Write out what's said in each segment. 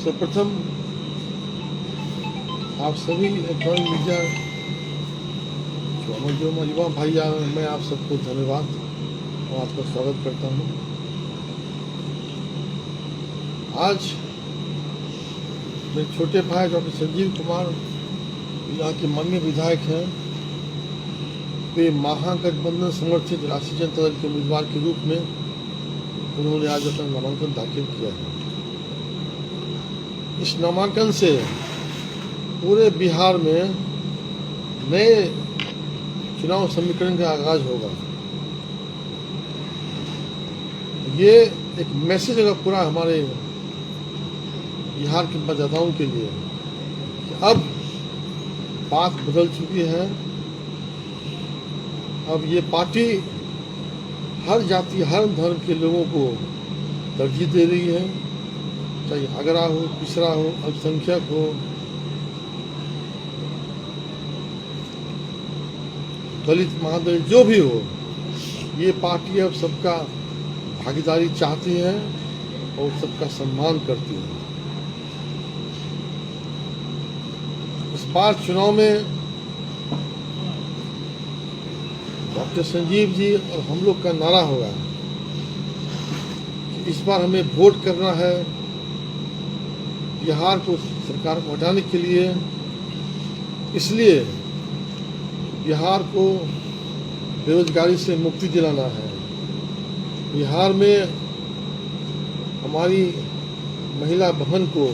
सर्वप्रथम आप सभी इलेक्ट्रॉनिक मीडिया जो युवा भाई, मैं आप सबको धन्यवाद और आपका स्वागत करता हूँ। आज मेरे छोटे भाई डॉक्टर संजीव कुमार यहाँ के माननीय विधायक हैं, वे महागठबंधन समर्थित राष्ट्रीय जनता दल के उम्मीदवार के रूप में उन्होंने आज अपना नामांकन दाखिल किया है। इस नामांकन से पूरे बिहार में नए चुनाव समीकरण का आगाज होगा। ये एक मैसेज होगा पूरा हमारे बिहार के मतदाताओं के लिए कि अब बात बदल चुकी है। अब ये पार्टी हर जाति हर धर्म के लोगों को तरजीह दे रही है, चाहे आगरा हो, पिछड़ा हो, अल्पसंख्यक हो, दलित महादलित जो भी हो। ये पार्टी अब सबका भागीदारी चाहती है और सबका सम्मान करती है। इस बार चुनाव में डॉक्टर संजीव जी और हम लोग का नारा होगा कि इस बार हमें वोट करना है बिहार को सरकार को हटाने के लिए। इसलिए बिहार को बेरोजगारी से मुक्ति दिलाना है। बिहार में हमारी महिला बहन को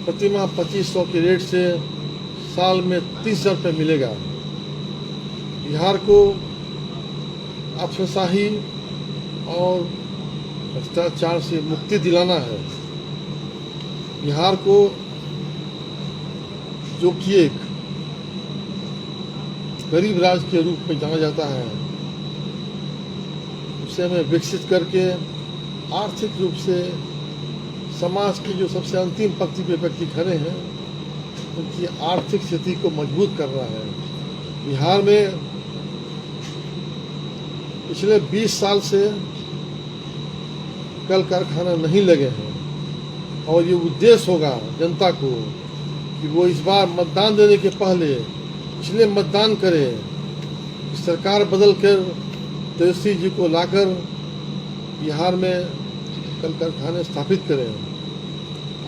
प्रतिमाह 2500 के रेट से साल में 30,000 रुपये मिलेगा। बिहार को अफसरशाही और भ्रष्टाचार से मुक्ति दिलाना है। बिहार को जो कि एक गरीब राज्य के रूप में जाना जाता है, उसे हमें विकसित करके आर्थिक रूप से समाज की जो सबसे अंतिम पंक्ति पे व्यक्ति खड़े हैं उनकी आर्थिक स्थिति को मजबूत करना है। बिहार में पिछले 20 साल से कल कारखाना नहीं लगे हैं और ये उद्देश्य होगा जनता को कि वो इस बार मतदान देने के पहले इसलिए मतदान करें कि सरकार बदल कर तेजस्वी जी को लाकर बिहार में कल कारखाने स्थापित करें।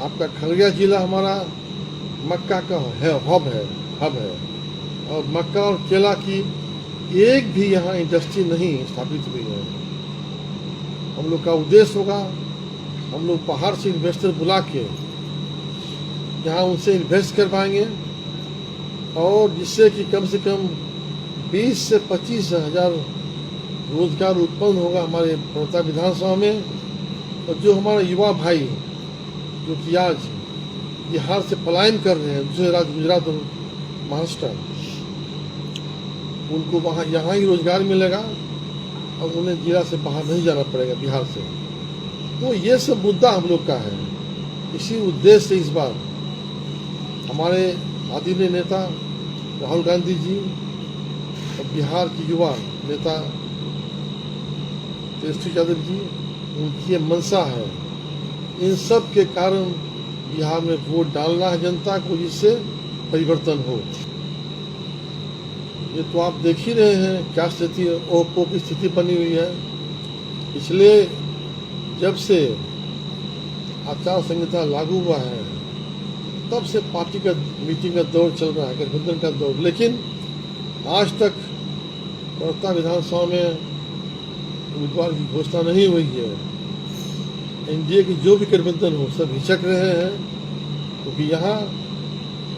आपका खगड़िया जिला हमारा मक्का का हब है और मक्का और केला की एक भी यहाँ इंडस्ट्री नहीं स्थापित हुई है। हम लोग का उद्देश्य होगा, हम लोग बाहर से इन्वेस्टर बुला के यहाँ उनसे इन्वेस्ट करवाएंगे और जिससे कि कम से कम 20 से 25 हजार रोजगार उत्पन्न होगा हमारे पर्वता विधानसभा में। और जो हमारा युवा भाई जो कि आज बिहार से पलायन कर रहे हैं दूसरे राज्य गुजरात और महाराष्ट्र, उनको वहाँ यहाँ ही रोजगार मिलेगा और उन्हें जिला से बाहर नहीं जाना पड़ेगा बिहार से। तो ये सब मुद्दा हम लोग का है। इसी उद्देश्य से इस बार हमारे आदरणीय नेता राहुल गांधी जी और बिहार की युवा नेता तेजस्वी यादव जी, उनकी ये मंशा है। इन सब के कारण बिहार में वोट डालना है जनता को, जिससे परिवर्तन हो। ये तो आप देख ही रहे हैं क्या स्थिति ओप्पो की स्थिति बनी हुई है। इसलिए जब से आचार संहिता लागू हुआ है तब से पार्टी का मीटिंग का दौर चल रहा है, गठबंधन का दौर। लेकिन आज तक पर्वता विधानसभा में उम्मीदवार की घोषणा नहीं हुई है। एनडीए की जो भी गठबंधन हो सब हिचक रहे हैं क्योंकि यहाँ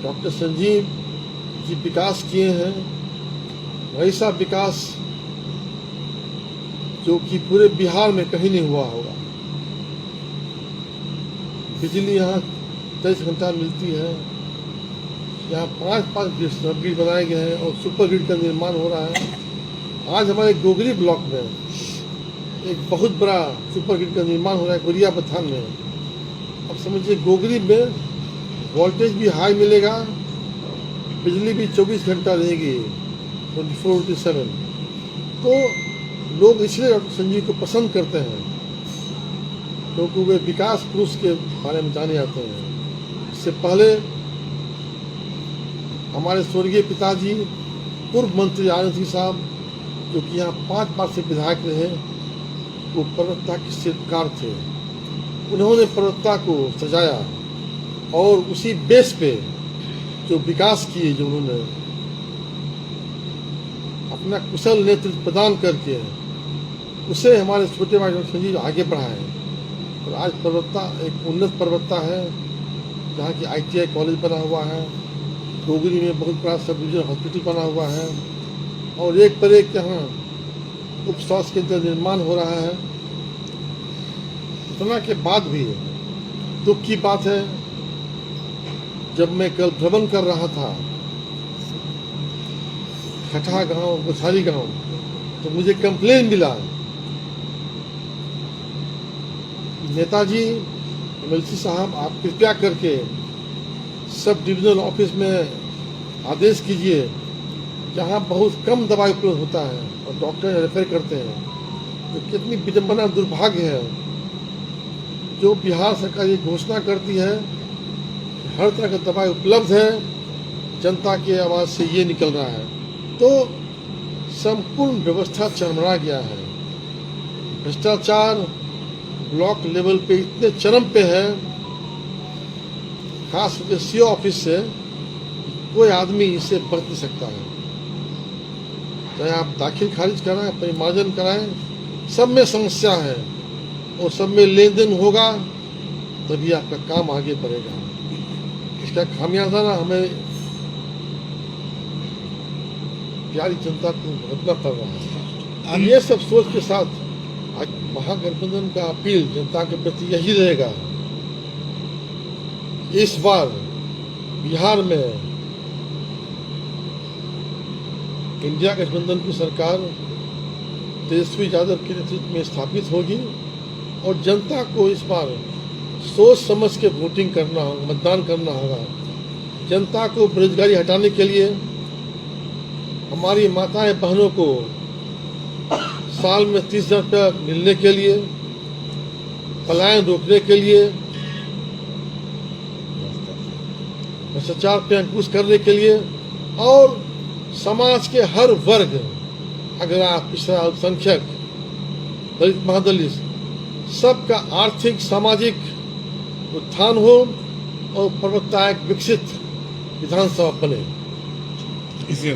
डॉक्टर संजीव जी विकास किए हैं, वैसा विकास जो कि पूरे बिहार में कहीं नहीं हुआ होगा। बिजली यहाँ 23 घंटा मिलती है। यहाँ 5 सब ग्रिड बनाए गए हैं और सुपर ग्रिड का निर्माण हो रहा है। आज हमारे गोगरी ब्लॉक में एक बहुत बड़ा सुपर ग्रिड का निर्माण हो रहा है गुरिया बथान में। अब समझिए गोगरी में वोल्टेज भी हाई मिलेगा, बिजली भी 24 घंटा रहेगी 24/7। तो लोग इसलिए डॉक्टर संजीव को पसंद करते हैं क्योंकि वे विकास पुरुष के बारे में जाने जाते हैं। इससे पहले हमारे स्वर्गीय पिताजी पूर्व मंत्री आनंद सिंह साहब, जो कि यहाँ 5 बार से विधायक रहे, वो प्रवक्ता के शिल्पकार थे। उन्होंने प्रवक्ता को सजाया और उसी बेस पे जो विकास किए, जो उन्होंने अपना कुशल नेतृत्व प्रदान करके उसे हमारे छोटे भाई संजीव आगे बढ़ाए। और आज प्रवक्ता एक उन्नत प्रवक्ता है, जहाँ की ITI कॉलेज बना हुआ है, डोगरी में बहुत बड़ा सब डिविजन हॉस्पिटल बना हुआ है, और एक पर एक यहाँ उप स्वास्थ्य केंद्र निर्माण हो रहा है। इतना के बाद भी दुख की बात है, जब मैं कल भ्रमण कर रहा था खटहा गांव, गोसाली गांव, तो मुझे कंप्लेन मिला, नेताजी MLC साहब, आप कृपया करके सब डिविजनल ऑफिस में आदेश कीजिए, जहाँ बहुत कम दवाई उपलब्ध होता है और डॉक्टर रेफर करते हैं। तो कितनी विडंबना, दुर्भाग्य है जो बिहार सरकार ये घोषणा करती है कि हर तरह की दवाई उपलब्ध है, जनता की आवाज़ से ये निकल रहा है, तो संपूर्ण व्यवस्था चरमरा गया है। भ्रष्टाचार ब्लॉक लेवल पे इतने चरम पे है, खास करके CO ऑफिस से कोई आदमी इसे बरत नहीं सकता है। चाहे आप दाखिल खारिज कराएं, परिमार्जन कराएं, सब में समस्या है और सब में लेन देन होगा, तभी आपका काम आगे बढ़ेगा। इसका खामियाजा ना हमें प्यारी जनता को भुगतना पड़ रहा है। ये सब सोच के साथ आज महागठबंधन का अपील जनता के प्रति यही रहेगा, इस बार बिहार में इंडिया गठबंधन की सरकार तेजस्वी यादव के नेतृत्व में स्थापित होगी और जनता को इस बार सोच समझ के वोटिंग करना होगा, मतदान करना होगा। जनता को बेरोजगारी हटाने के लिए, हमारी माताएं बहनों को साल में 30,000 रुपया मिलने के लिए, पलायन रोकने के लिए, भ्रष्टाचार पे अंकुश करने के लिए, और समाज के हर वर्ग, अगर आप पिछड़ा, अल्पसंख्यक, दलित, महादलित, सबका आर्थिक सामाजिक उत्थान हो और प्रवक्ता एक विकसित विधानसभा बने। इसी